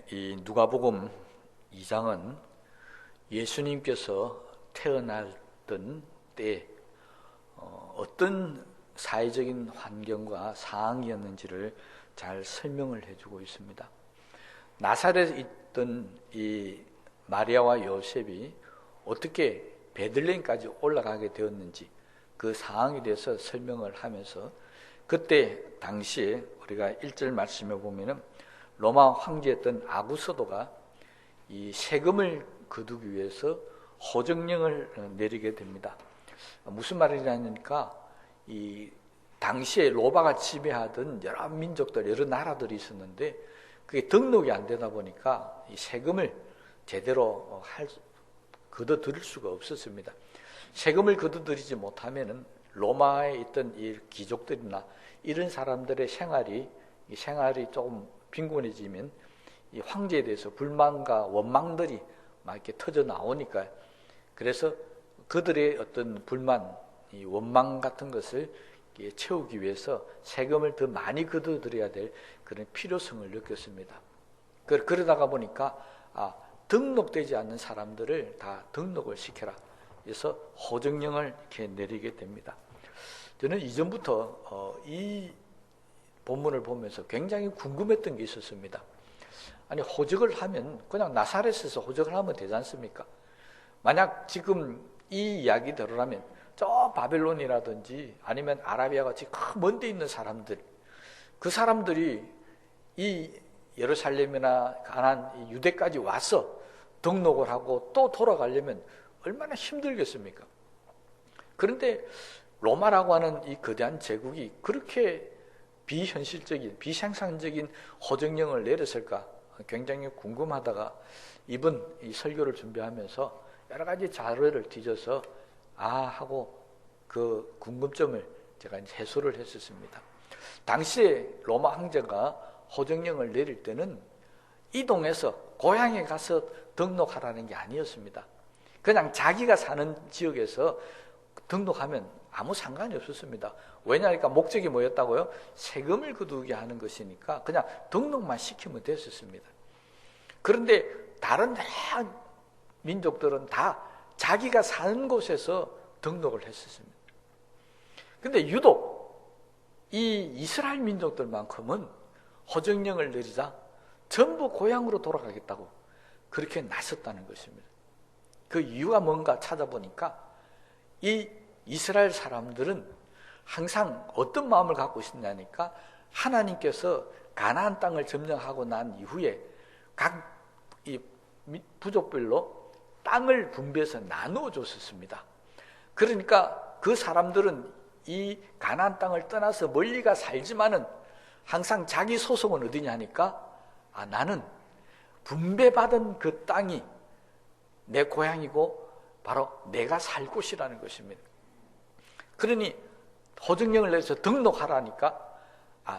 이 누가복음 2장은 예수님께서 태어났던 때 어떤 사회적인 환경과 상황이었는지를 잘 설명을 해주고 있습니다. 나사렛에 있던 이 마리아와 요셉이 어떻게 베들레헴까지 올라가게 되었는지 그 상황에 대해서 설명을 하면서, 그때 당시에 우리가 1절 말씀에 보면은 로마 황제였던 아구스도가 이 세금을 거두기 위해서 호정령을 내리게 됩니다. 무슨 말이냐니까, 이 당시에 로마가 지배하던 여러 민족들, 여러 나라들이 있었는데 그게 등록이 안 되다 보니까 이 세금을 제대로 거둬들일 수가 없었습니다. 세금을 거둬들이지 못하면은 로마에 있던 이 귀족들이나 이런 사람들의 생활이 조금 빈곤해지면 이 황제에 대해서 불만과 원망들이 막 이렇게 터져 나오니까, 그래서 그들의 어떤 불만, 이 원망 같은 것을 채우기 위해서 세금을 더 많이 거둬들여야 될 그런 필요성을 느꼈습니다. 그러다가 보니까 등록되지 않는 사람들을 다 등록을 시켜라. 그래서 호정령을 이렇게 내리게 됩니다. 저는 이전부터 이 본문을 보면서 굉장히 궁금했던 게 있었습니다. 아니, 호적을 하면 그냥 나사렛에서 호적을 하면 되지 않습니까? 만약 지금 이 이야기대로라면 저 바벨론이라든지 아니면 아라비아 같이 먼 데 있는 사람들, 그 사람들이 이 예루살렘이나 가나안, 유대까지 와서 등록을 하고 또 돌아가려면 얼마나 힘들겠습니까? 그런데 로마라고 하는 이 거대한 제국이 그렇게 비현실적인, 비상상적인 호정령을 내렸을까 굉장히 궁금하다가 이번 이 설교를 준비하면서 여러 가지 자료를 뒤져서 하고 그 궁금점을 제가 해소를 했었습니다. 당시에 로마 황제가 호정령을 내릴 때는 이동해서 고향에 가서 등록하라는 게 아니었습니다. 그냥 자기가 사는 지역에서 등록하면 아무 상관이 없었습니다. 왜냐하니까 목적이 뭐였다고요? 세금을 거두게 하는 것이니까 그냥 등록만 시키면 됐었습니다. 그런데 다른 민족들은 다 자기가 사는 곳에서 등록을 했었습니다. 그런데 유독 이 이스라엘 민족들만큼은 호정령을 내리자 전부 고향으로 돌아가겠다고 그렇게 나섰다는 것입니다. 그 이유가 뭔가 찾아보니까 이 이스라엘 사람들은 항상 어떤 마음을 갖고 있었냐니까, 하나님께서 가나안 땅을 점령하고 난 이후에 각 이 부족별로 땅을 분배해서 나누어 줬었습니다. 그러니까 그 사람들은 이 가나안 땅을 떠나서 멀리가 살지만은 항상 자기 소속은 어디냐 하니까 나는 분배받은 그 땅이 내 고향이고 바로 내가 살 곳이라는 것입니다. 그러니 호정령을 내서 등록하라니까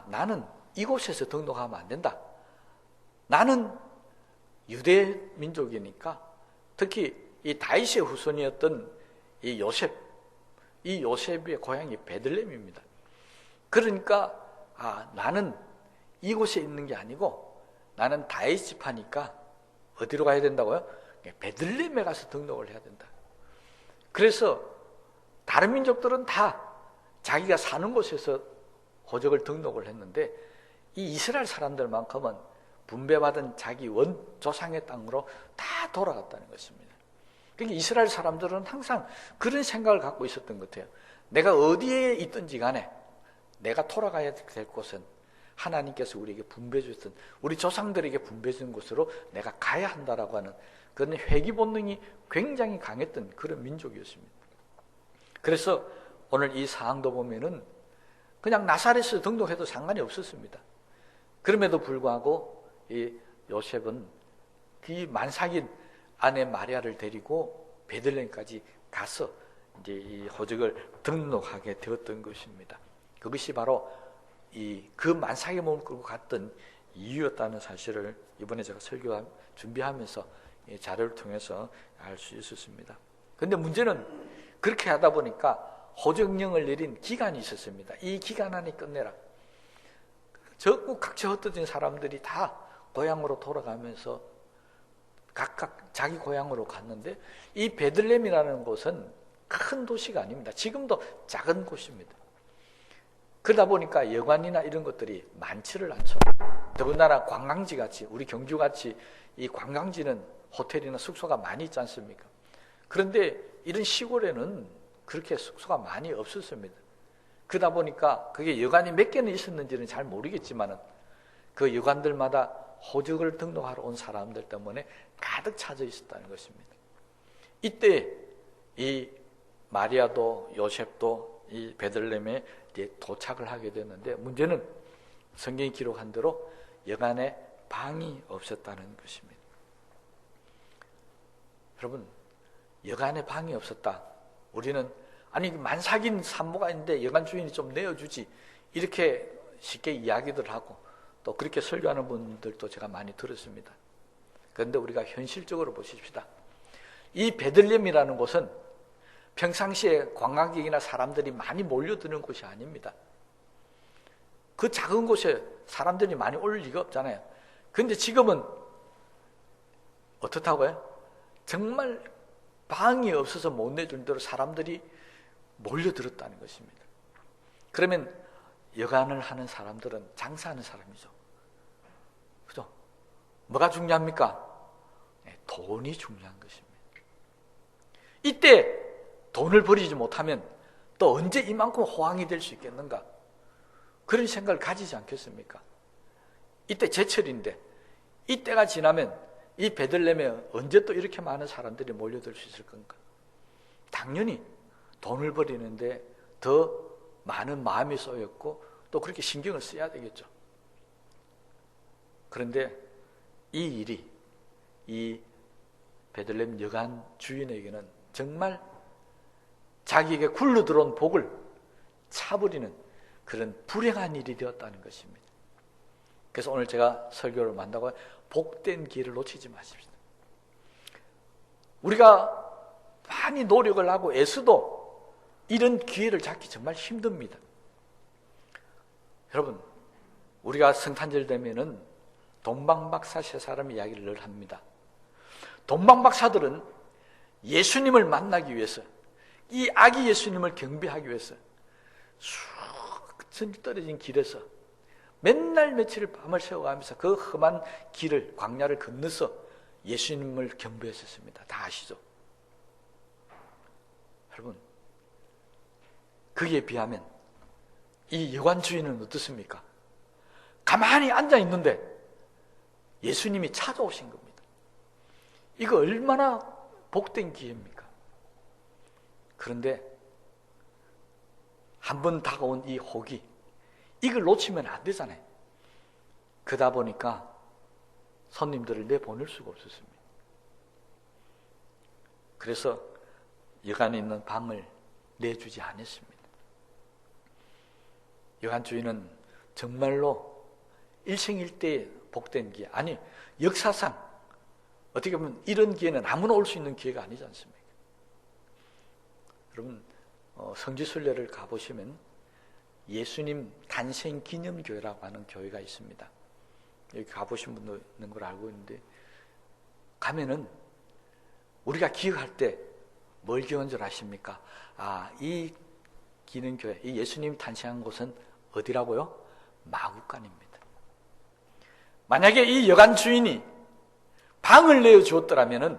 나는 이곳에서 등록하면 안 된다. 나는 유대 민족이니까, 특히 이 다윗의 후손이었던 이 요셉의 고향이 베들레헴입니다. 그러니까 나는 이곳에 있는 게 아니고 나는 다윗 지파니까 어디로 가야 된다고요? 베들레헴에 가서 등록을 해야 된다. 그래서 다른 민족들은 다 자기가 사는 곳에서 호적을 등록을 했는데 이 이스라엘 사람들만큼은 분배받은 자기 원조상의 땅으로 다 돌아갔다는 것입니다. 그러니까 이스라엘 사람들은 항상 그런 생각을 갖고 있었던 것 같아요. 내가 어디에 있든지 간에 내가 돌아가야 될 곳은 하나님께서 우리에게 분배해 주셨던, 우리 조상들에게 분배해 준 곳으로 내가 가야 한다라고 하는 그런 회귀 본능이 굉장히 강했던 그런 민족이었습니다. 그래서 오늘 이 사항도 보면은 그냥 나사렛에서 등록해도 상관이 없었습니다. 그럼에도 불구하고 이 요셉은 그 만삭인 아내 마리아를 데리고 베들레헴까지 가서 이제 이 호적을 등록하게 되었던 것입니다. 그것이 바로 그 만삭의 몸을 끌고 갔던 이유였다는 사실을 이번에 제가 설교 준비하면서 자료를 통해서 알 수 있었습니다. 그런데 문제는 그렇게 하다 보니까 호정령을 내린 기간이 있었습니다. 이 기간 안에 끝내라. 적국 각처 흩어진 사람들이 다 고향으로 돌아가면서 각각 자기 고향으로 갔는데, 이 베들레헴이라는 곳은 큰 도시가 아닙니다. 지금도 작은 곳입니다. 그러다 보니까 여관이나 이런 것들이 많지를 않죠. 더군다나 관광지 같이, 우리 경주 같이 이 관광지는 호텔이나 숙소가 많이 있지 않습니까? 그런데 이런 시골에는 그렇게 숙소가 많이 없었습니다. 그러다 보니까 그게 여관이 몇 개는 있었는지는 잘 모르겠지만은 그 여관들마다 호적을 등록하러 온 사람들 때문에 가득 차져 있었다는 것입니다. 이때 이 마리아도 요셉도 이 베들레헴에 도착을 하게 됐는데, 문제는 성경이 기록한 대로 여관에 방이 없었다는 것입니다. 여러분, 여관에 방이 없었다. 우리는 아니 만삭인 산모가 있는데 여관 주인이 좀 내어주지, 이렇게 쉽게 이야기들 하고 또 그렇게 설교하는 분들도 제가 많이 들었습니다. 그런데 우리가 현실적으로 보십시다. 이 베들레헴이라는 곳은 평상시에 관광객이나 사람들이 많이 몰려드는 곳이 아닙니다. 그 작은 곳에 사람들이 많이 올 리가 없잖아요. 그런데 지금은 어떻다고요? 정말 방이 없어서 못 내줄 대로 사람들이 몰려들었다는 것입니다. 그러면 여관을 하는 사람들은 장사하는 사람이죠. 그죠? 뭐가 중요합니까? 돈이 중요한 것입니다. 이때 돈을 벌이지 못하면 또 언제 이만큼 호황이 될 수 있겠는가? 그런 생각을 가지지 않겠습니까? 이때 제철인데, 이때가 지나면 이 베들레헴에 언제 또 이렇게 많은 사람들이 몰려들 수 있을 건가? 당연히 돈을 벌이는데 더 많은 마음이 쏘였고 또 그렇게 신경을 써야 되겠죠. 그런데 이 일이 이 베들레헴 여관 주인에게는 정말 자기에게 굴러 들어온 복을 차버리는 그런 불행한 일이 되었다는 것입니다. 그래서 오늘 제가 설교를 만다고 복된 기회를 놓치지 마십시오. 우리가 많이 노력을 하고 애써도 이런 기회를 잡기 정말 힘듭니다. 여러분, 우리가 성탄절 되면은 동방박사 세 사람 이야기를 늘 합니다. 동방박사들은 예수님을 만나기 위해서, 이 아기 예수님을 경배하기 위해서 쑥 떨어진 길에서 맨날 며칠을 밤을 새워가면서 그 험한 길을, 광야를 건너서 예수님을 경배했었습니다. 다 아시죠? 여러분, 그에 비하면 이 여관 주인은 어떻습니까? 가만히 앉아 있는데 예수님이 찾아오신 겁니다. 이거 얼마나 복된 기회입니까? 그런데 한번 다가온 이 혹이, 이걸 놓치면 안 되잖아요. 그러다 보니까 손님들을 내보낼 수가 없었습니다. 그래서 여관에 있는 방을 내주지 않았습니다. 여관 주인은 정말로 일생일대의 복된 기회, 아니 역사상 어떻게 보면 이런 기회는 아무나 올 수 있는 기회가 아니지 않습니까? 여러분, 성지순례를 가보시면 예수님 탄생기념교회라고 하는 교회가 있습니다. 여기 가보신 분도 있는 걸 알고 있는데, 가면은 우리가 기억할 때 뭘 기억한 줄 아십니까? 이 기념교회, 이 예수님 탄생한 곳은 어디라고요? 마구간입니다. 만약에 이 여관 주인이 방을 내어주었더라면은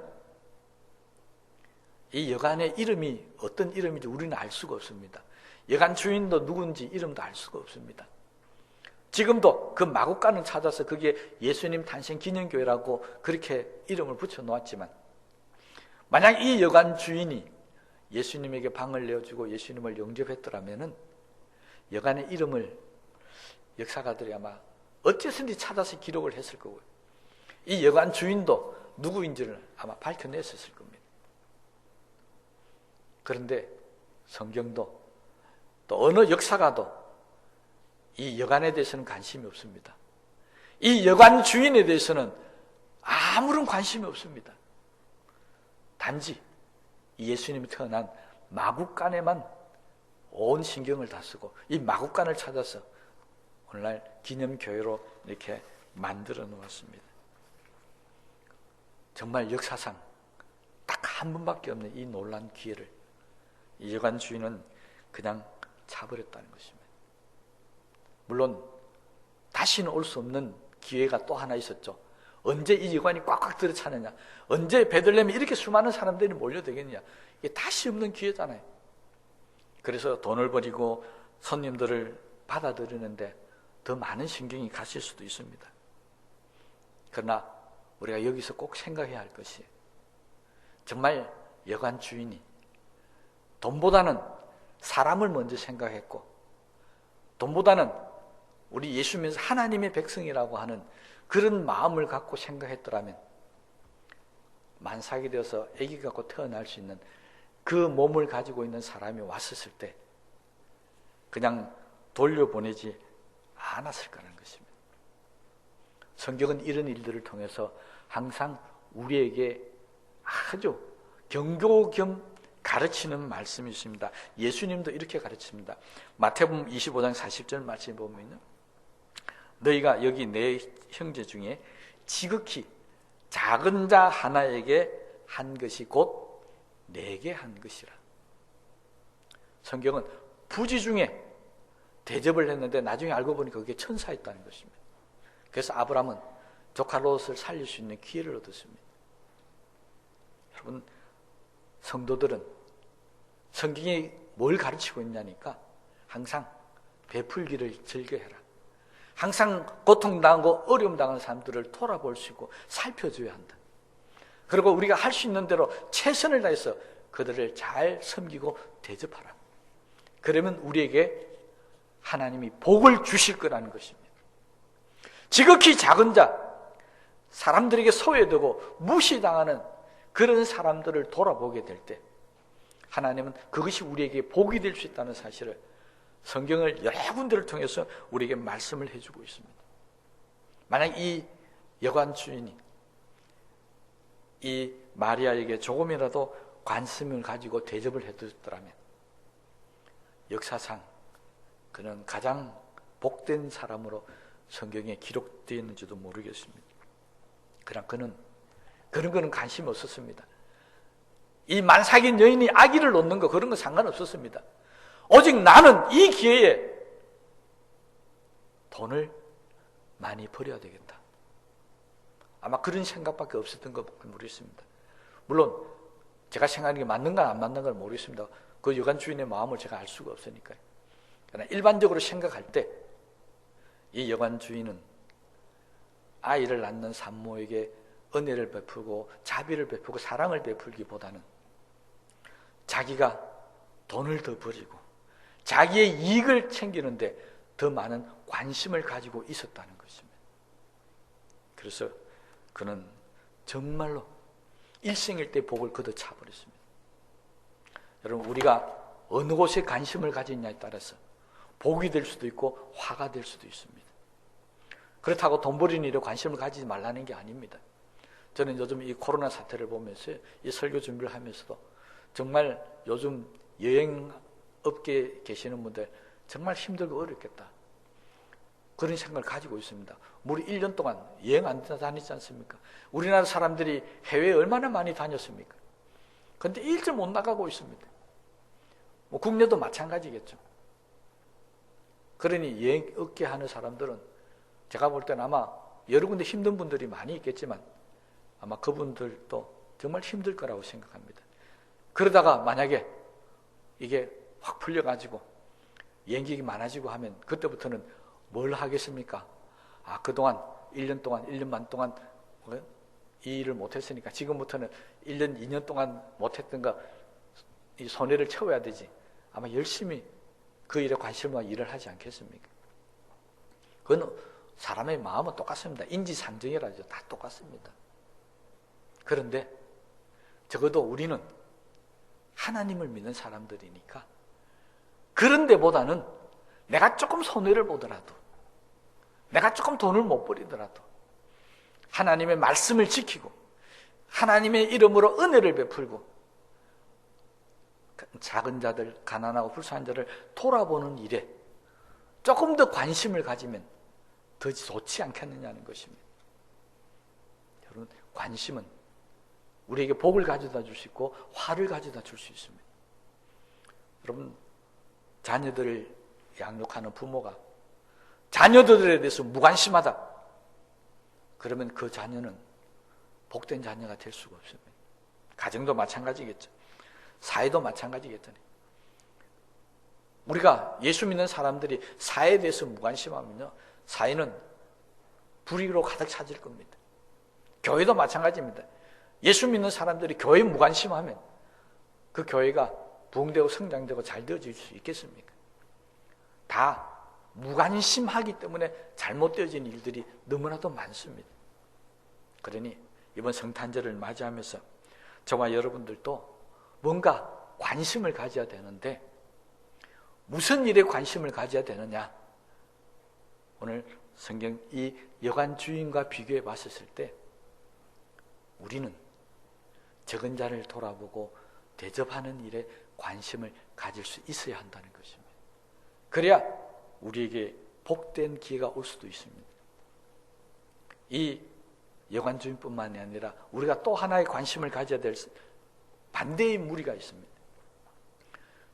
이 여관의 이름이 어떤 이름인지 우리는 알 수가 없습니다. 여관 주인도 누군지 이름도 알 수가 없습니다. 지금도 그 마구간을 찾아서 그게 예수님 탄생 기념교회라고 그렇게 이름을 붙여 놓았지만, 만약 이 여관 주인이 예수님에게 방을 내어주고 예수님을 영접했더라면은 여관의 이름을 역사가들이 아마 어째서든지 찾아서 기록을 했을 거고요. 이 여관 주인도 누구인지를 아마 밝혀냈었을 겁니다. 그런데 성경도 또 어느 역사가도 이 여관에 대해서는 관심이 없습니다. 이 여관 주인에 대해서는 아무런 관심이 없습니다. 단지 예수님이 태어난 마구간에만 온 신경을 다 쓰고 이 마구간을 찾아서 오늘날 기념교회로 이렇게 만들어 놓았습니다. 정말 역사상 딱 한 번밖에 없는 이 놀란 기회를 이 여관 주인은 그냥 차버렸다는 것입니다. 물론 다시는 올 수 없는 기회가 또 하나 있었죠. 언제 이 여관이 꽉꽉 들어차느냐, 언제 베들레헴에 이렇게 수많은 사람들이 몰려들겠느냐, 이게 다시 없는 기회잖아요. 그래서 돈을 버리고 손님들을 받아들이는데 더 많은 신경이 갔을 수도 있습니다. 그러나 우리가 여기서 꼭 생각해야 할 것이, 정말 여관 주인이 돈보다는 사람을 먼저 생각했고, 돈보다는 우리 예수 믿으면서 하나님의 백성이라고 하는 그런 마음을 갖고 생각했더라면 만삭이 되어서 아기 갖고 태어날 수 있는 그 몸을 가지고 있는 사람이 왔었을 때 그냥 돌려보내지 않았을 거라는 것입니다. 성경은 이런 일들을 통해서 항상 우리에게 아주 경고 겸 가르치는 말씀이 있습니다. 예수님도 이렇게 가르칩니다. 마태복음 25장 40절 말씀 보면요, 너희가 여기 내 형제 중에 지극히 작은 자 하나에게 한 것이 곧 내게 한 것이라. 성경은 부지 중에 대접을 했는데 나중에 알고 보니까 그게 천사였다는 것입니다. 그래서 아브라함은 조카 롯을 살릴 수 있는 기회를 얻었습니다. 여러분, 성도들은 성경이 뭘 가르치고 있냐니까 항상 베풀기를 즐겨해라. 항상 고통당하고 어려움 당하는 사람들을 돌아볼 수 있고 살펴줘야 한다. 그리고 우리가 할 수 있는 대로 최선을 다해서 그들을 잘 섬기고 대접하라. 그러면 우리에게 하나님이 복을 주실 거라는 것입니다. 지극히 작은 자, 사람들에게 소외되고 무시당하는 그런 사람들을 돌아보게 될 때 하나님은 그것이 우리에게 복이 될 수 있다는 사실을 성경을 여러 군데를 통해서 우리에게 말씀을 해주고 있습니다. 만약 이 여관 주인이 이 마리아에게 조금이라도 관심을 가지고 대접을 해줬더라면 역사상 그는 가장 복된 사람으로 성경에 기록되어 있는지도 모르겠습니다. 그러나 그는 그런 거는 관심이 없었습니다. 이 만삭인 여인이 아기를 놓는 거 그런 거 상관없었습니다. 오직 나는 이 기회에 돈을 많이 벌여야 되겠다. 아마 그런 생각밖에 없었던 것 모르겠습니다. 물론 제가 생각하는 게 맞는가 안 맞는가 모르겠습니다. 그 여관 주인의 마음을 제가 알 수가 없으니까요. 그러나 일반적으로 생각할 때 이 여관 주인은 아이를 낳는 산모에게 은혜를 베푸고 자비를 베푸고 사랑을 베풀기보다는 자기가 돈을 더 벌이고 자기의 이익을 챙기는데 더 많은 관심을 가지고 있었다는 것입니다. 그래서 그는 정말로 일생일 때 복을 걷어차버렸습니다. 여러분, 우리가 어느 곳에 관심을 가지느냐에 따라서 복이 될 수도 있고 화가 될 수도 있습니다. 그렇다고 돈 버리는 일에 관심을 가지지 말라는 게 아닙니다. 저는 요즘 이 코로나 사태를 보면서 이 설교 준비를 하면서도 정말 요즘 여행업계에 계시는 분들 정말 힘들고 어렵겠다, 그런 생각을 가지고 있습니다. 우리 1년 동안 여행 안 다니지 않습니까? 우리나라 사람들이 해외에 얼마나 많이 다녔습니까? 그런데 일절 못 나가고 있습니다. 뭐 국내도 마찬가지겠죠. 그러니 여행업계 하는 사람들은 제가 볼 때는 아마 여러 군데 힘든 분들이 많이 있겠지만 아마 그분들도 정말 힘들 거라고 생각합니다. 그러다가 만약에 이게 확 풀려가지고 여행객이 많아지고 하면 그때부터는 뭘 하겠습니까? 그동안 1년 동안 1년 반 동안 이 일을 못했으니까 지금부터는 1년 2년 동안 못했던 거 이 손해를 채워야 되지. 아마 열심히 그 일에 관심과 일을 하지 않겠습니까? 그건 사람의 마음은 똑같습니다. 인지상정이라죠. 다 똑같습니다. 그런데 적어도 우리는 하나님을 믿는 사람들이니까 그런 데보다는 내가 조금 손해를 보더라도, 내가 조금 돈을 못 버리더라도 하나님의 말씀을 지키고 하나님의 이름으로 은혜를 베풀고 작은 자들, 가난하고 불쌍한 자를 돌아보는 일에 조금 더 관심을 가지면 더 좋지 않겠느냐는 것입니다. 여러분, 관심은 우리에게 복을 가져다 줄 수 있고 화를 가져다 줄 수 있습니다. 여러분, 자녀들을 양육하는 부모가 자녀들에 대해서 무관심하다, 그러면 그 자녀는 복된 자녀가 될 수가 없습니다. 가정도 마찬가지겠죠. 사회도 마찬가지겠죠. 우리가 예수 믿는 사람들이 사회에 대해서 무관심하면요, 사회는 불의로 가득 차질 겁니다. 교회도 마찬가지입니다. 예수 믿는 사람들이 교회에 무관심하면 그 교회가 부흥되고 성장되고 잘 되어질 수 있겠습니까? 다 무관심하기 때문에 잘못되어진 일들이 너무나도 많습니다. 그러니 이번 성탄절을 맞이하면서 저와 여러분들도 뭔가 관심을 가져야 되는데, 무슨 일에 관심을 가져야 되느냐? 오늘 성경 이 여관 주인과 비교해 봤을 때 우리는 적은 자를 돌아보고 대접하는 일에 관심을 가질 수 있어야 한다는 것입니다. 그래야 우리에게 복된 기회가 올 수도 있습니다. 이 여관 주인뿐만이 아니라 우리가 또 하나의 관심을 가져야 될 반대의 무리가 있습니다.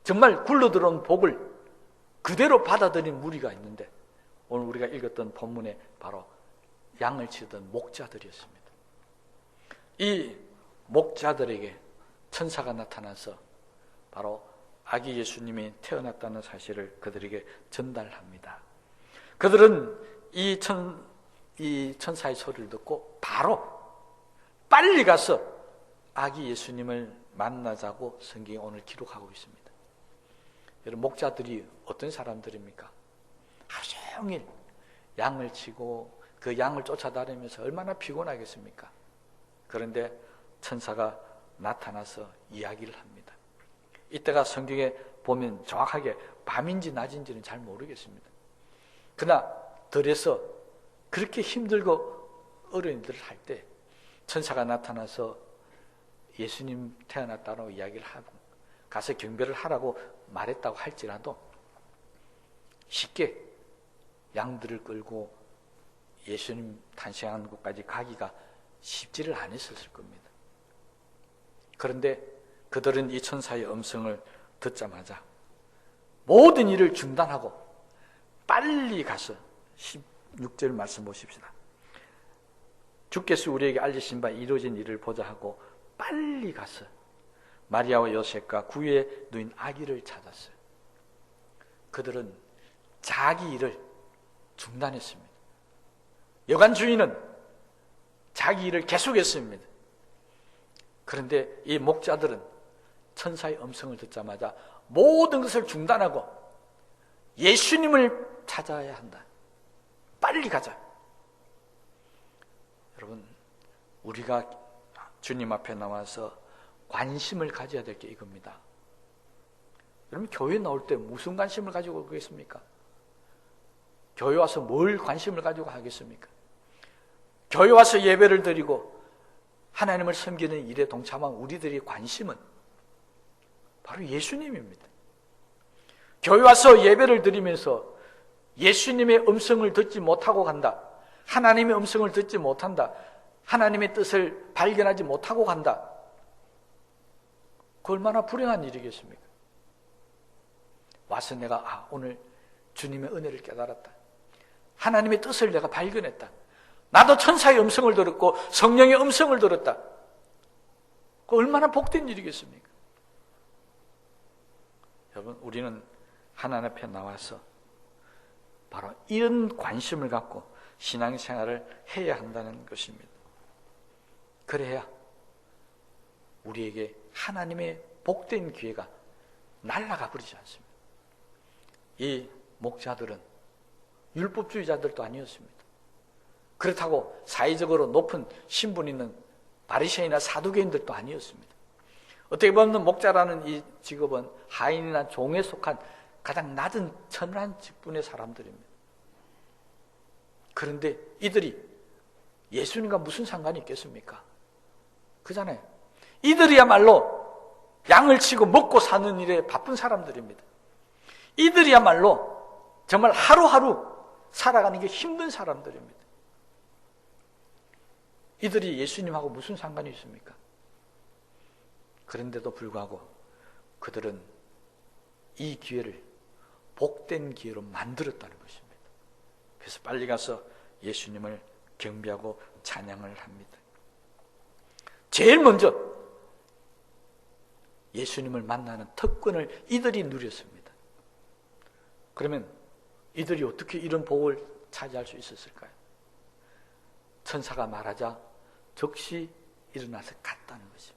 정말 굴러들어온 복을 그대로 받아들인 무리가 있는데, 오늘 우리가 읽었던 본문에 바로 양을 치던 목자들이었습니다. 이 목자들에게 천사가 나타나서 바로 아기 예수님이 태어났다는 사실을 그들에게 전달합니다. 그들은 이 천사의 소리를 듣고 바로 빨리 가서 아기 예수님을 만나자고 성경이 오늘 기록하고 있습니다. 여러분, 목자들이 어떤 사람들입니까? 하루 종일 양을 치고 그 양을 쫓아다니면서 얼마나 피곤하겠습니까? 그런데 천사가 나타나서 이야기를 합니다. 이때가 성경에 보면 정확하게 밤인지 낮인지는 잘 모르겠습니다. 그러나 들에서 그렇게 힘들고 어려운 일을 할 때 천사가 나타나서 예수님 태어났다고 이야기를 하고 가서 경배를 하라고 말했다고 할지라도 쉽게 양들을 끌고 예수님 탄생한 곳까지 가기가 쉽지를 않았을 겁니다. 그런데 그들은 이 천사의 음성을 듣자마자 모든 일을 중단하고 빨리 가서 16절 말씀 보십시다. 주께서 우리에게 알리신 바 이루어진 일을 보자 하고 빨리 가서 마리아와 요셉과 구유에 누인 아기를 찾았어요. 그들은 자기 일을 중단했습니다. 여관 주인은 자기 일을 계속했습니다. 그런데 이 목자들은 천사의 음성을 듣자마자 모든 것을 중단하고 예수님을 찾아야 한다. 빨리 가자. 여러분, 우리가 주님 앞에 나와서 관심을 가져야 될 게 이겁니다. 여러분, 교회 나올 때 무슨 관심을 가지고 오겠습니까? 교회 와서 뭘 관심을 가지고 하겠습니까? 교회 와서 예배를 드리고 하나님을 섬기는 일에 동참한 우리들의 관심은 바로 예수님입니다. 교회 와서 예배를 드리면서 예수님의 음성을 듣지 못하고 간다, 하나님의 음성을 듣지 못한다, 하나님의 뜻을 발견하지 못하고 간다, 그 얼마나 불행한 일이겠습니까? 와서 내가 오늘 주님의 은혜를 깨달았다, 하나님의 뜻을 내가 발견했다, 나도 천사의 음성을 들었고 성령의 음성을 들었다, 그 얼마나 복된 일이겠습니까? 여러분, 우리는 하나님 앞에 나와서 바로 이런 관심을 갖고 신앙생활을 해야 한다는 것입니다. 그래야 우리에게 하나님의 복된 기회가 날아가 버리지 않습니다. 이 목자들은 율법주의자들도 아니었습니다. 그렇다고 사회적으로 높은 신분 있는 바리새인이나 사두개인들도 아니었습니다. 어떻게 보면 목자라는 이 직업은 하인이나 종에 속한 가장 낮은 천한 직분의 사람들입니다. 그런데 이들이 예수님과 무슨 상관이 있겠습니까? 그잖아요. 이들이야말로 양을 치고 먹고 사는 일에 바쁜 사람들입니다. 이들이야말로 정말 하루하루 살아가는 게 힘든 사람들입니다. 이들이 예수님하고 무슨 상관이 있습니까? 그런데도 불구하고 그들은 이 기회를 복된 기회로 만들었다는 것입니다. 그래서 빨리 가서 예수님을 경배하고 찬양을 합니다. 제일 먼저 예수님을 만나는 특권을 이들이 누렸습니다. 그러면 이들이 어떻게 이런 복을 차지할 수 있었을까요? 천사가 말하자 즉시 일어나서 갔다는 것입니다.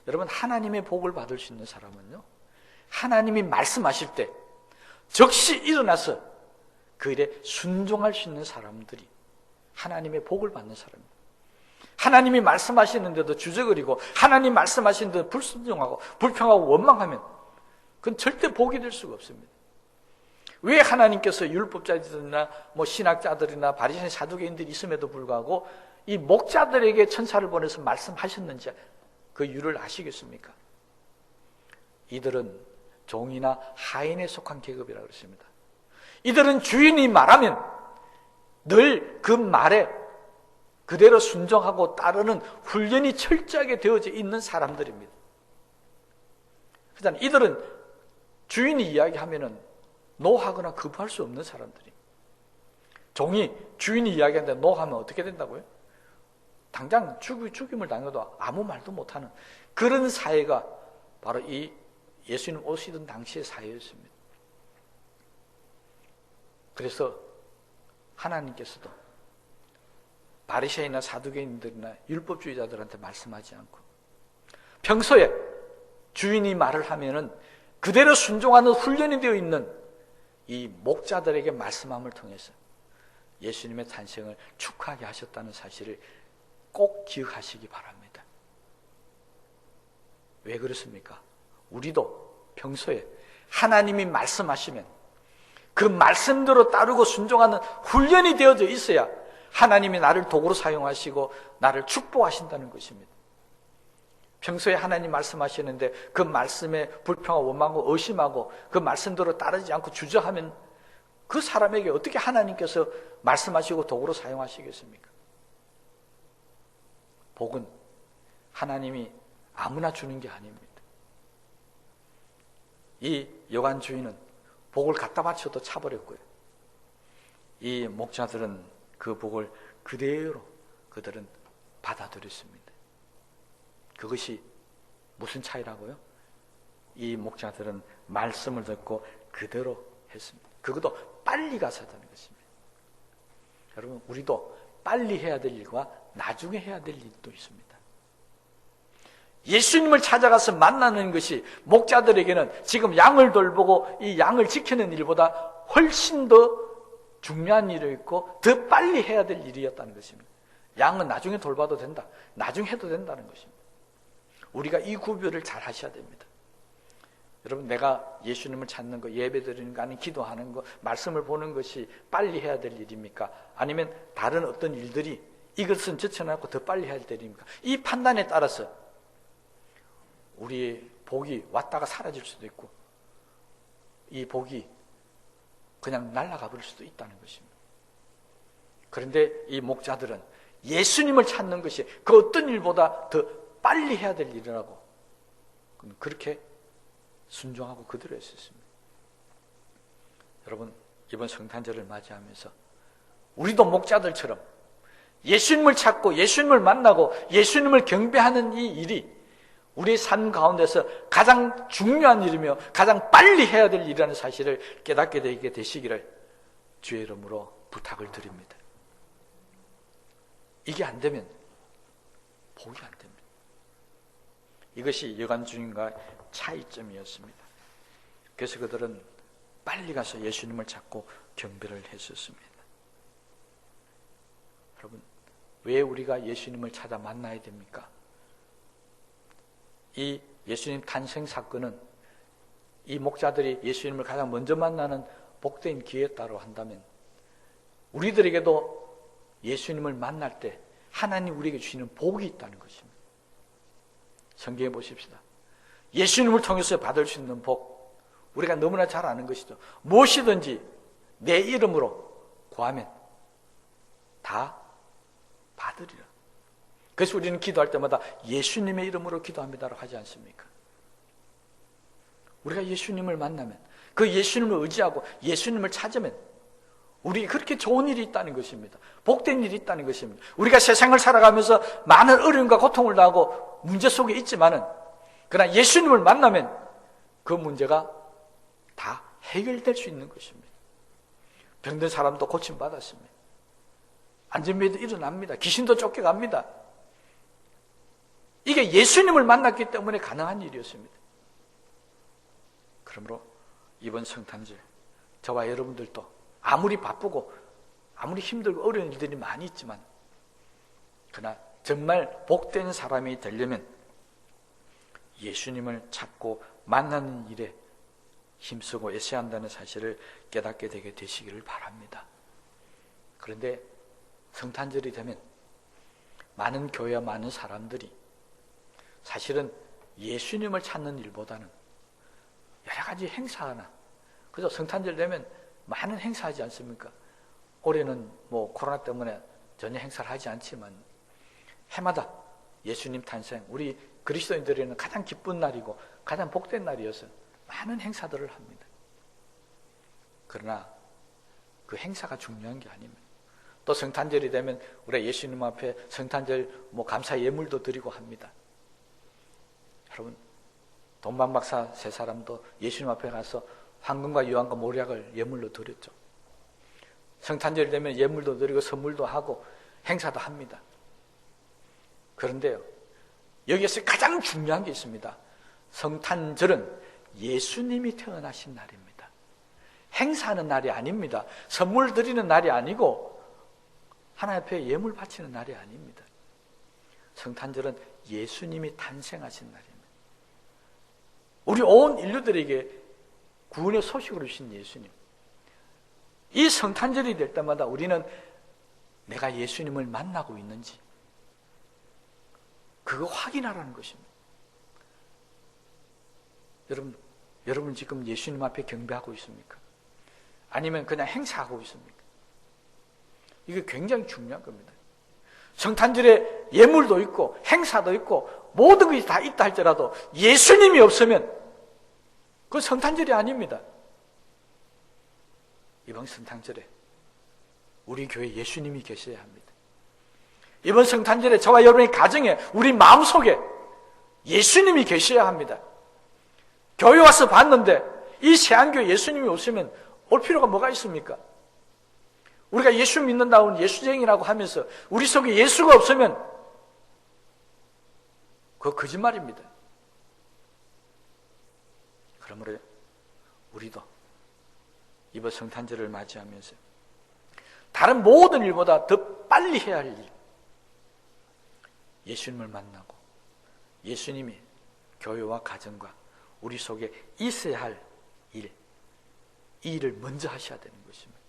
여러분, 하나님의 복을 받을 수 있는 사람은요, 하나님이 말씀하실 때 즉시 일어나서 그 일에 순종할 수 있는 사람들이 하나님의 복을 받는 사람입니다. 하나님이 말씀하시는데도 주저거리고 하나님 말씀하시는데도 불순종하고 불평하고 원망하면 그건 절대 복이 될 수가 없습니다. 왜 하나님께서 율법자들이나 신학자들이나 바리새인 사두개인들이 있음에도 불구하고 이 목자들에게 천사를 보내서 말씀하셨는지 그 이유를 아시겠습니까? 이들은 종이나 하인에 속한 계급이라고 그랬습니다. 이들은 주인이 말하면 늘 그 말에 그대로 순종하고 따르는 훈련이 철저하게 되어져 있는 사람들입니다. 그렇잖아요. 이들은 주인이 이야기하면은 노하거나 거부할 수 없는 사람들이. 종이 주인이 이야기하는데 노하면 어떻게 된다고요? 당장 죽임을 당해도 아무 말도 못하는 그런 사회가 바로 이 예수님 오시던 당시의 사회였습니다. 그래서 하나님께서도 바리새인이나 사두개인들이나 율법주의자들한테 말씀하지 않고 평소에 주인이 말을 하면은 그대로 순종하는 훈련이 되어 있는 이 목자들에게 말씀함을 통해서 예수님의 탄생을 축하하게 하셨다는 사실을 꼭 기억하시기 바랍니다. 왜 그렇습니까? 우리도 평소에 하나님이 말씀하시면 그 말씀대로 따르고 순종하는 훈련이 되어져 있어야 하나님이 나를 도구로 사용하시고 나를 축복하신다는 것입니다. 평소에 하나님 말씀하시는데 그 말씀에 불평하고 원망하고 의심하고 그 말씀대로 따르지 않고 주저하면 그 사람에게 어떻게 하나님께서 말씀하시고 도구로 사용하시겠습니까? 복은 하나님이 아무나 주는 게 아닙니다. 이 여관 주인은 복을 갖다 바쳐도 차버렸고요. 이 목자들은 그 복을 그대로 그들은 받아들였습니다. 그것이 무슨 차이라고요? 이 목자들은 말씀을 듣고 그대로 했습니다. 그것도 빨리 가서 하는 것입니다. 여러분, 우리도 빨리 해야 될 일과 나중에 해야 될 일도 있습니다. 예수님을 찾아가서 만나는 것이 목자들에게는 지금 양을 돌보고 이 양을 지키는 일보다 훨씬 더 중요한 일이었고 더 빨리 해야 될 일이었다는 것입니다. 양은 나중에 돌봐도 된다. 나중에 해도 된다는 것입니다. 우리가 이 구별을 잘 하셔야 됩니다. 여러분, 내가 예수님을 찾는 거, 예배 드리는 거, 아니면 기도하는 거, 말씀을 보는 것이 빨리 해야 될 일입니까? 아니면 다른 어떤 일들이 이것은 제쳐놓고 더 빨리 해야 될 일입니까? 이 판단에 따라서 우리의 복이 왔다가 사라질 수도 있고 이 복이 그냥 날아가 버릴 수도 있다는 것입니다. 그런데 이 목자들은 예수님을 찾는 것이 그 어떤 일보다 더 빨리 해야 될 일이라고 그렇게 순종하고 그대로 했었습니다. 여러분, 이번 성탄절을 맞이하면서 우리도 목자들처럼 예수님을 찾고 예수님을 만나고 예수님을 경배하는 이 일이 우리의 삶 가운데서 가장 중요한 일이며 가장 빨리 해야 될 일이라는 사실을 깨닫게 되게 되시기를 주의 이름으로 부탁을 드립니다. 이게 안 되면 복이 안 됩니다. 이것이 여관 주인과의 차이점이었습니다. 그래서 그들은 빨리 가서 예수님을 찾고 경배를 했었습니다. 여러분, 왜 우리가 예수님을 찾아 만나야 됩니까? 이 예수님 탄생 사건은 이 목자들이 예수님을 가장 먼저 만나는 복된 기회였다고 한다면 우리들에게도 예수님을 만날 때 하나님 우리에게 주시는 복이 있다는 것입니다. 성경에 보십시다. 예수님을 통해서 받을 수 있는 복, 우리가 너무나 잘 아는 것이죠. 무엇이든지 내 이름으로 구하면 다 받으리라. 그래서 우리는 기도할 때마다 예수님의 이름으로 기도합니다라고 하지 않습니까? 우리가 예수님을 만나면, 그 예수님을 의지하고 예수님을 찾으면 우리 그렇게 좋은 일이 있다는 것입니다. 복된 일이 있다는 것입니다. 우리가 세상을 살아가면서 많은 어려움과 고통을 당하고 문제 속에 있지만은, 그러나 예수님을 만나면 그 문제가 다 해결될 수 있는 것입니다. 병든 사람도 고침받았습니다. 안전병도 일어납니다. 귀신도 쫓겨갑니다. 이게 예수님을 만났기 때문에 가능한 일이었습니다. 그러므로 이번 성탄절, 저와 여러분들도 아무리 바쁘고 아무리 힘들고 어려운 일들이 많이 있지만, 그러나 정말 복된 사람이 되려면 예수님을 찾고 만나는 일에 힘쓰고 애써야 한다는 사실을 깨닫게 되게 되시기를 바랍니다. 그런데 성탄절이 되면 많은 교회와 많은 사람들이 사실은 예수님을 찾는 일보다는 여러 가지 행사나, 그래서 성탄절 되면 많은 행사하지 않습니까? 올해는 뭐 코로나 때문에 전혀 행사를 하지 않지만 해마다 예수님 탄생, 우리 그리스도인들에게는 가장 기쁜 날이고 가장 복된 날이어서 많은 행사들을 합니다. 그러나 그 행사가 중요한 게 아닙니다. 또 성탄절이 되면 우리가 예수님 앞에 성탄절 감사 예물도 드리고 합니다. 여러분, 돈방 박사 세 사람도 예수님 앞에 가서 황금과 유황과 모략을 예물로 드렸죠. 성탄절이 되면 예물도 드리고 선물도 하고 행사도 합니다. 그런데요, 여기에서 가장 중요한 게 있습니다. 성탄절은 예수님이 태어나신 날입니다. 행사하는 날이 아닙니다. 선물 드리는 날이 아니고 하나님 앞에 예물 바치는 날이 아닙니다. 성탄절은 예수님이 탄생하신 날입니다. 우리 온 인류들에게 구원의 소식으로 주신 예수님. 이 성탄절이 될 때마다 우리는 내가 예수님을 만나고 있는지 그거 확인하라는 것입니다. 여러분 지금 예수님 앞에 경배하고 있습니까? 아니면 그냥 행사하고 있습니까? 이게 굉장히 중요한 겁니다. 성탄절에 예물도 있고 행사도 있고 모든 것이 다 있다 할지라도 예수님이 없으면 그건 성탄절이 아닙니다. 이번 성탄절에 우리 교회에 예수님이 계셔야 합니다. 이번 성탄절에 저와 여러분의 가정에, 우리 마음속에 예수님이 계셔야 합니다. 교회 와서 봤는데 이 세안교회 예수님이 없으면 올 필요가 뭐가 있습니까? 우리가 예수 믿는다는 예수쟁이라고 하면서 우리 속에 예수가 없으면 그거 거짓말입니다. 그러므로 우리도 이번 성탄절을 맞이하면서 다른 모든 일보다 더 빨리 해야 할 일, 예수님을 만나고 예수님이 교회와 가정과 우리 속에 있어야 할 일, 이 일을 먼저 하셔야 되는 것입니다.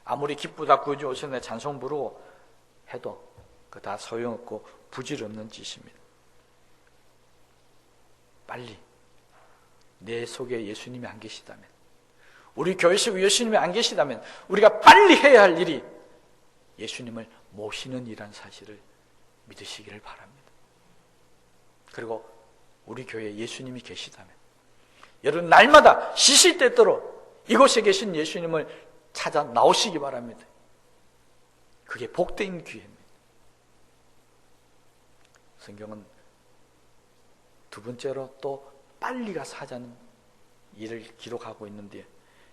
아무리 기쁘다 구주 오셨네 찬송 부르고 해도 그 다 소용없고 부질없는 짓입니다. 빨리 내 속에 예수님이 안 계시다면, 우리 교회 속에 예수님이 안 계시다면 우리가 빨리 해야 할 일이 예수님을 모시는 일이라는 사실을 믿으시기를 바랍니다. 그리고 우리 교회에 예수님이 계시다면 여러분 날마다 시시때때로 이곳에 계신 예수님을 찾아 나오시기 바랍니다. 그게 복된 기회입니다. 성경은 두 번째로 또 빨리 가서 하자는 일을 기록하고 있는데,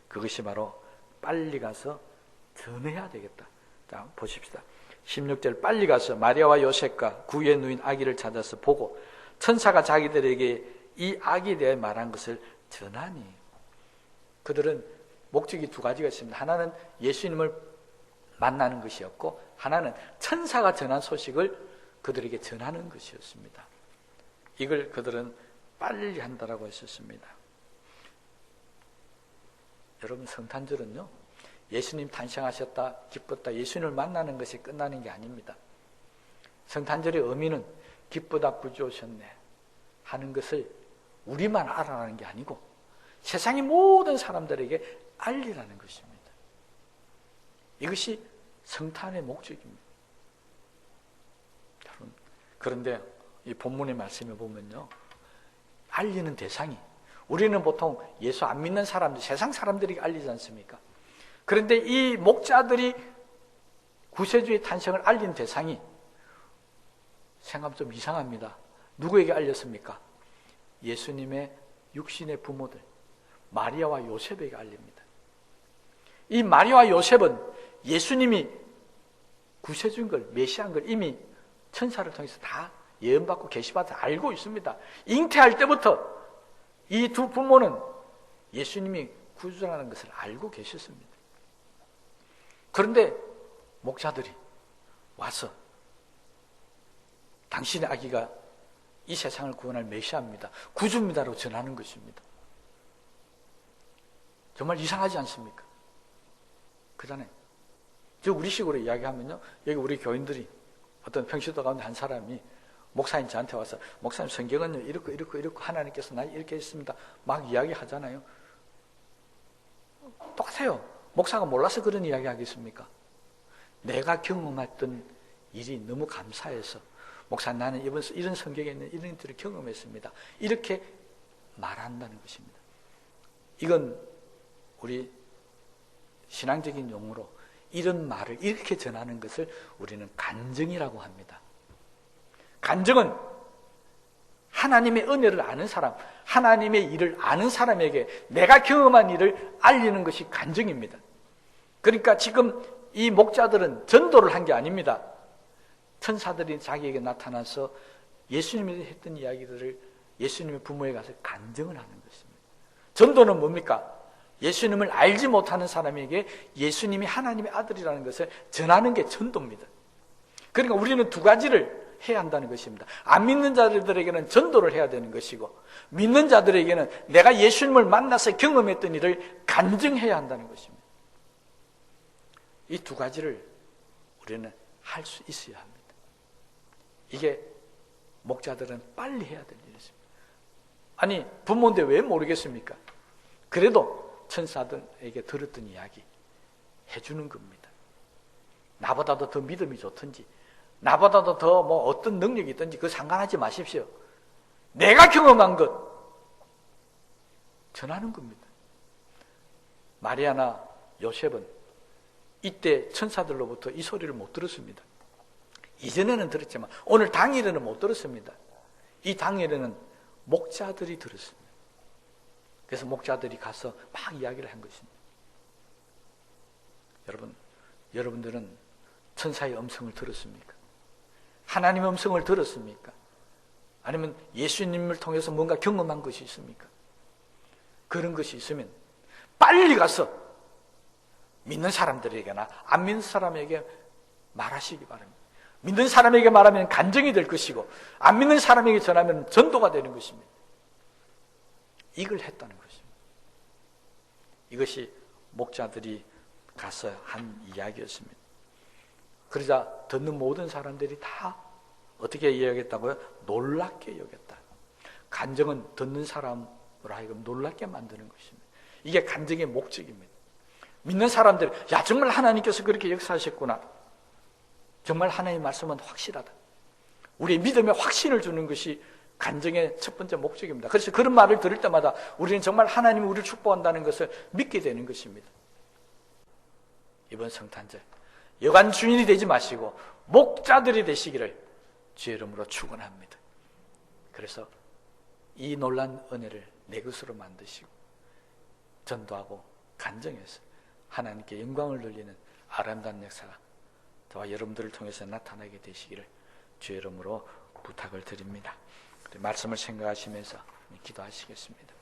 그것이 바로 빨리 가서 전해야 되겠다. 자, 보십시다. 16절, 빨리 가서 마리아와 요셉과 구유의 누인 아기를 찾아서 보고 천사가 자기들에게 이 아기에 대해 말한 것을 전하니. 그들은 목적이 두 가지가 있습니다. 하나는 예수님을 만나는 것이었고, 하나는 천사가 전한 소식을 그들에게 전하는 것이었습니다. 이걸 그들은 빨리 한다라고 했었습니다. 여러분, 성탄절은요, 예수님 탄생하셨다, 기뻤다, 예수님을 만나는 것이 끝나는 게 아닙니다. 성탄절의 의미는 기쁘다, 구주 오셨네 하는 것을 우리만 알아라는 게 아니고 세상의 모든 사람들에게 알리라는 것입니다. 이것이 성탄의 목적입니다. 여러분, 그런데 이 본문의 말씀에 보면요, 알리는 대상이, 우리는 보통 예수 안 믿는 사람들, 세상 사람들이 알리지 않습니까? 그런데 이 목자들이 구세주의 탄생을 알린 대상이 생각하면 좀 이상합니다. 누구에게 알렸습니까? 예수님의 육신의 부모들 마리아와 요셉에게 알립니다. 이 마리아와 요셉은 예수님이 구세주인 걸, 메시아인 걸 이미 천사를 통해서 다 예언받고 계시받아 알고 있습니다. 잉태할 때부터 이 두 부모는 예수님이 구주라는 것을 알고 계셨습니다. 그런데 목자들이 와서 당신의 아기가 이 세상을 구원할 메시아입니다, 구주입니다라고 전하는 것입니다. 정말 이상하지 않습니까? 그전에 우리식으로 이야기하면요, 여기 우리 교인들이 어떤 평시도 가운데 한 사람이 목사님 저한테 와서, 목사님 성경은요 이렇고 하나님께서 나 이렇게 했습니다 막 이야기하잖아요. 똑같아요. 목사가 몰라서 그런 이야기 하겠습니까? 내가 경험했던 일이 너무 감사해서, 목사 나는 이런 성경에 있는 이런 일들을 경험했습니다, 이렇게 말한다는 것입니다. 이건 우리 신앙적인 용어로 이런 말을 이렇게 전하는 것을 우리는 간증이라고 합니다. 간증은 하나님의 은혜를 아는 사람, 하나님의 일을 아는 사람에게 내가 경험한 일을 알리는 것이 간증입니다. 그러니까 지금 이 목자들은 전도를 한 게 아닙니다. 천사들이 자기에게 나타나서 예수님이 했던 이야기들을 예수님의 부모에 가서 간증을 하는 것입니다. 전도는 뭡니까? 예수님을 알지 못하는 사람에게 예수님이 하나님의 아들이라는 것을 전하는 게 전도입니다. 그러니까 우리는 두 가지를 해야 한다는 것입니다. 안 믿는 자들에게는 전도를 해야 되는 것이고, 믿는 자들에게는 내가 예수님을 만나서 경험했던 일을 간증해야 한다는 것입니다. 이 두 가지를 우리는 할 수 있어야 합니다. 이게 목자들은 빨리 해야 될 일이었습니다. 아니, 부모인데 왜 모르겠습니까? 그래도 천사들에게 들었던 이야기 해주는 겁니다. 나보다도 더 믿음이 좋든지, 나보다도 더 어떤 능력이 있든지 그거 상관하지 마십시오. 내가 경험한 것 전하는 겁니다. 마리아나 요셉은 이때 천사들로부터 이 소리를 못 들었습니다. 이전에는 들었지만 오늘 당일에는 못 들었습니다. 이 당일에는 목자들이 들었습니다. 그래서 목자들이 가서 막 이야기를 한 것입니다. 여러분들은 천사의 음성을 들었습니까? 하나님의 음성을 들었습니까? 아니면 예수님을 통해서 뭔가 경험한 것이 있습니까? 그런 것이 있으면 빨리 가서 믿는 사람들에게나 안 믿는 사람에게 말하시기 바랍니다. 믿는 사람에게 말하면 간증이 될 것이고, 안 믿는 사람에게 전하면 전도가 되는 것입니다. 이걸 했다는 것입니다. 이것이 목자들이 가서 한 이야기였습니다. 그러자 듣는 모든 사람들이 다 어떻게 이야기했다고요? 놀랍게 여겼다. 간증은 듣는 사람으로 하여금 놀랍게 만드는 것입니다. 이게 간증의 목적입니다. 믿는 사람들, 야, 정말 하나님께서 그렇게 역사하셨구나. 정말 하나님의 말씀은 확실하다. 우리의 믿음에 확신을 주는 것이 간증의 첫 번째 목적입니다. 그래서 그런 말을 들을 때마다 우리는 정말 하나님이 우리를 축복한다는 것을 믿게 되는 것입니다. 이번 성탄절, 여관 주인이 되지 마시고 목자들이 되시기를 주의 이름으로 축원합니다. 그래서 이 놀란 은혜를 내 것으로 만드시고 전도하고 간증해서 하나님께 영광을 돌리는 아름다운 역사가 저와 여러분들을 통해서 나타나게 되시기를 주의 이름으로 부탁을 드립니다. 말씀을 생각하시면서 기도하시겠습니다.